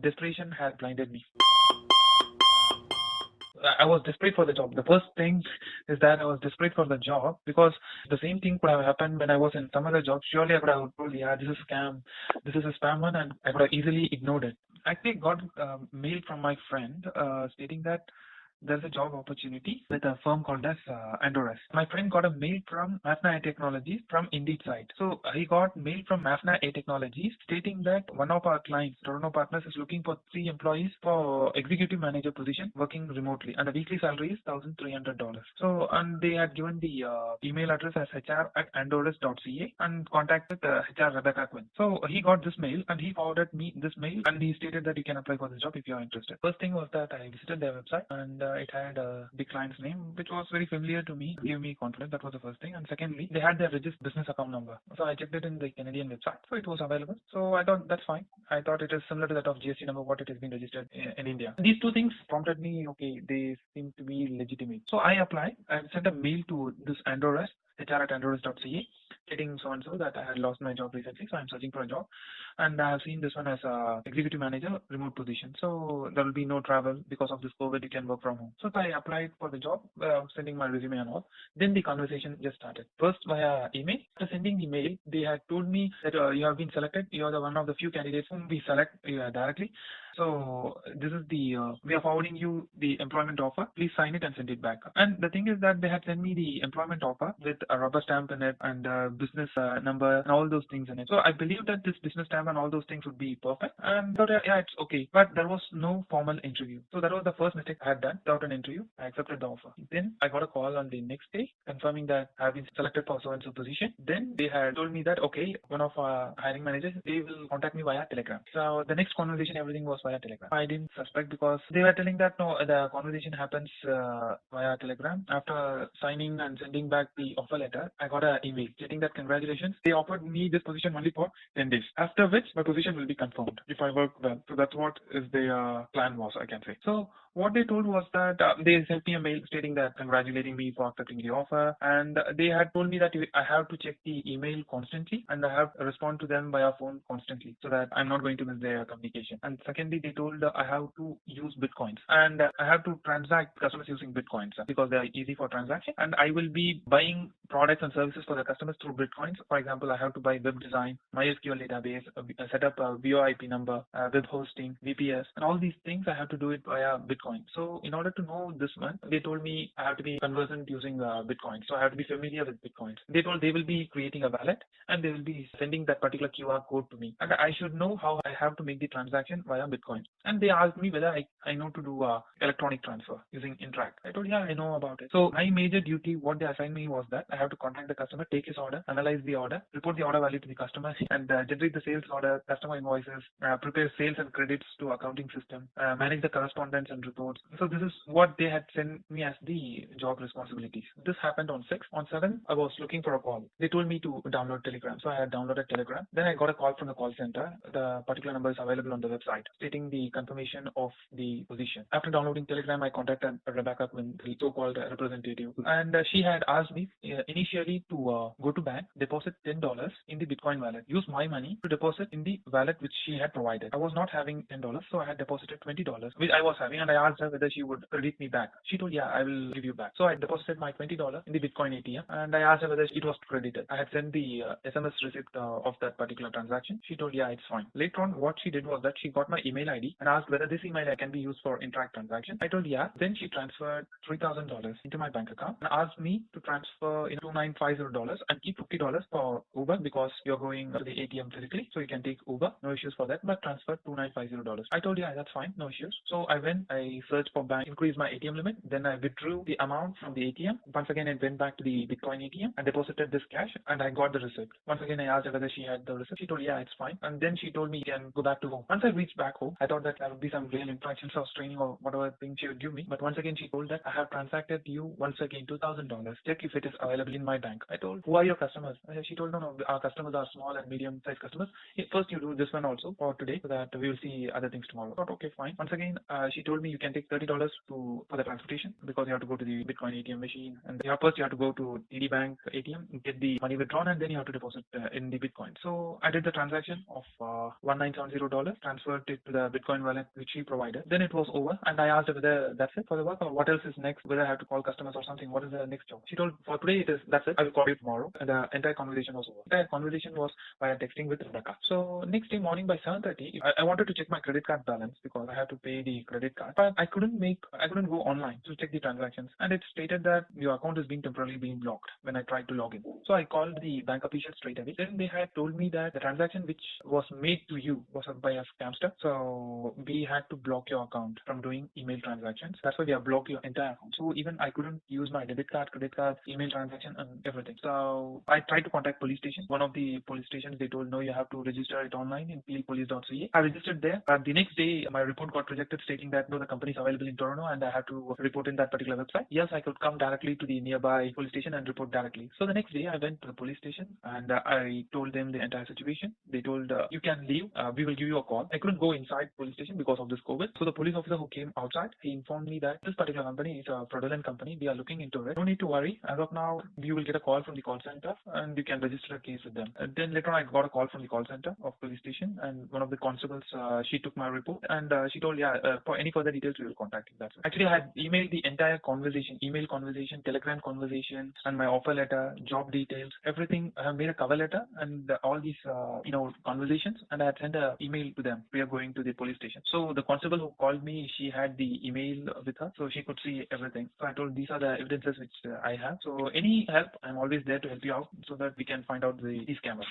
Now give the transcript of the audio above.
desperation had blinded me. I was desperate for the job. The first thing is that I was desperate for the job because the same thing could have happened when I was in some other job. Surely I could have told, yeah, this is scam, this is a spam one, and I could have easily ignored it. I actually got mail from my friend stating that there's a job opportunity with a firm called as Andorras. My friend got a mail from Mafna A Technologies from Indeed site. So he got mail from Mafna A Technologies stating that one of our clients, Toronto Partners, is looking for 3 employees for executive manager position working remotely, and the weekly salary is $1,300. So, and they had given the email address as hr@andorras.ca and contacted HR Rebecca Quinn. So he got this mail and he forwarded me this mail and he stated that you can apply for this job if you are interested. First thing was that I visited their website and it had the client's name, which was very familiar to me, gave me confidence. That was the first thing. And secondly, they had their registered business account number. So I checked it in the Canadian website. So it was available. So I thought that's fine. I thought it is similar to that of GST number, what it has been registered in India. These two things prompted me, okay, they seem to be legitimate. So I applied. I sent a mail to this Andorras, hr@andorras.ca, stating so and so that I had lost my job recently, so I'm searching for a job, and I have seen this one as a executive manager remote position. So there will be no travel because of this COVID. You can work from home. So I applied for the job, sending my resume and all. Then the conversation just started. First via email. After sending the mail, they had told me that you have been selected. You are the one of the few candidates whom we select directly. So this is the we are forwarding you the employment offer. Please sign it and send it back. And the thing is that they had sent me the employment offer with a rubber stamp in it and business number and all those things in it. So I believe that this business stamp and all those things would be perfect. And thought, yeah, it's okay. But there was no formal interview. So that was the first mistake I had done. Without an interview, I accepted the offer. Then I got a call on the next day confirming that I have been selected for so and so position. Then they had told me that okay, one of our hiring managers, they will contact me via Telegram. So the next conversation, everything was via Telegram. I didn't suspect because they were telling that no, the conversation happens via Telegram. After signing and sending back the offer letter, I got an email stating that congratulations, they offered me this position only for 10 days. After which my position will be confirmed if I work well. So that's what is their plan was, I can say. So what they told was that they sent me a mail stating that congratulating me for accepting the offer, and they had told me that I have to check the email constantly and I have to respond to them via phone constantly so that I'm not going to miss their communication. And secondly, they told I have to use bitcoins and I have to transact customers using bitcoins because they are easy for transaction, and I will be buying products and services for the customers through bitcoins. For example, I have to buy web design, MySQL database, set up a VoIP number, web hosting, VPS, and all these things I have to do it via Bitcoin. So in order to know this one, they told me I have to be conversant using Bitcoin. So I have to be familiar with Bitcoins. They told they will be creating a wallet and they will be sending that particular QR code to me, and I should know how I have to make the transaction via Bitcoin. And they asked me whether I know to do electronic transfer using Interact. I told, yeah, I know about it. So my major duty, what they assigned me was that I have to contact the customer, take his order, analyze the order, report the order value to the customer, and generate the sales order, customer invoices, prepare sales and credits to accounting system, manage the correspondence and reports. So this is what they had sent me as the job responsibilities. This happened on 6th. On 7th, I was looking for a call. They told me to download Telegram. So I had downloaded Telegram. Then I got a call from the call center. The particular number is available on the website stating the confirmation of the position. After downloading Telegram, I contacted Rebecca Quinn, the so-called representative, and she had asked me initially to go to bank, deposit $10 in the Bitcoin wallet, use my money to deposit in the wallet which she had provided. I was not having $10, so I had deposited $20, which I was having, and I asked her whether she would credit me back. She told, yeah, I will give you back. So I deposited my $20 in the Bitcoin ATM, and I asked her whether it was credited. I had sent the SMS receipt of that particular transaction. She told, yeah, it's fine. Later on, what she did was that she got my email ID and asked whether this email ID can be used for Interact transaction. I told, yeah. Then she transferred $3,000 into my bank account and asked me to transfer $2,950 and keep $50 for Uber because you're going to the ATM physically, so you can take Uber, no issues for that, but transfer $2,950. I told, yeah, that's fine, no issues. So I went, I searched for bank, increased my ATM limit, then I withdrew the amount from the ATM. Once again, I went back to the Bitcoin ATM and deposited this cash, and I got the receipt. Once again, I asked her whether she had the receipt. She told, yeah, it's fine. And then she told me you can go back to home. Once I reached back home, I thought that there would be some real interactions or training or whatever thing she would give me. But once again, she told that I have transacted you once again $2,000. Check if it is available in my bank. I told, who are your customers? She told, no, our customers are small and medium sized customers. First, you do this one also for today so that we will see other things tomorrow. I thought, okay, fine. Once again, she told me you can take $30 for the transportation because you have to go to the Bitcoin ATM machine, and first you have to go to TD Bank ATM, get the money withdrawn, and then you have to deposit in the Bitcoin. So I did the transaction of $1970, transferred it to the Bitcoin wallet which he provided. Then it was over, and I asked her whether that's it for the work or what else is next, whether I have to call customers or something. What is the next job? She told for today that's it. I will call you tomorrow. And the entire conversation was over. The entire conversation was via texting with Rebecca. So next day morning by 7:30, I wanted to check my credit card balance because I have to pay the credit card, but I couldn't go online to check the transactions, and it stated that your account is temporarily being blocked when I tried to log in. So I called the bank official straight away. Then they had told me that the transaction which was made to you was by a scamster, so we had to block your account from doing email transactions. That's why we have blocked your entire account. So even I couldn't use my debit card, credit card, email transaction, and everything. So I tried to contact police station. One of the police stations, they told no, you have to register it online in plpolice.ca. I registered there, but the next day my report got rejected, stating that no, the company is available in Toronto and I have to report in that particular website. Yes, I could come directly to the nearby police station and report directly. So the next day I went to the police station and I told them the entire situation. They told you can leave. We will give you a call. I couldn't go inside police station because of this COVID. So the police officer who came outside, he informed me that this particular company is a fraudulent company. We are looking into it. No need to worry. As of now, you will get a call from the call center and you can register a case with them. And then later on, I got a call from the call center of police station, and one of the constables, she took my report and she told, for any further details, we will contact you. That's it. Actually, I had emailed the entire conversation, email conversation, telegram conversation, and my offer letter, job details, everything. I have made a cover letter and all these, conversations, and I had sent an email to them. We are going to the police station. So the constable who called me, she had the email with her, so she could see everything. So I told these are the evidences which I have. So any help, I'm always there to help you out so that we can find out the scammers.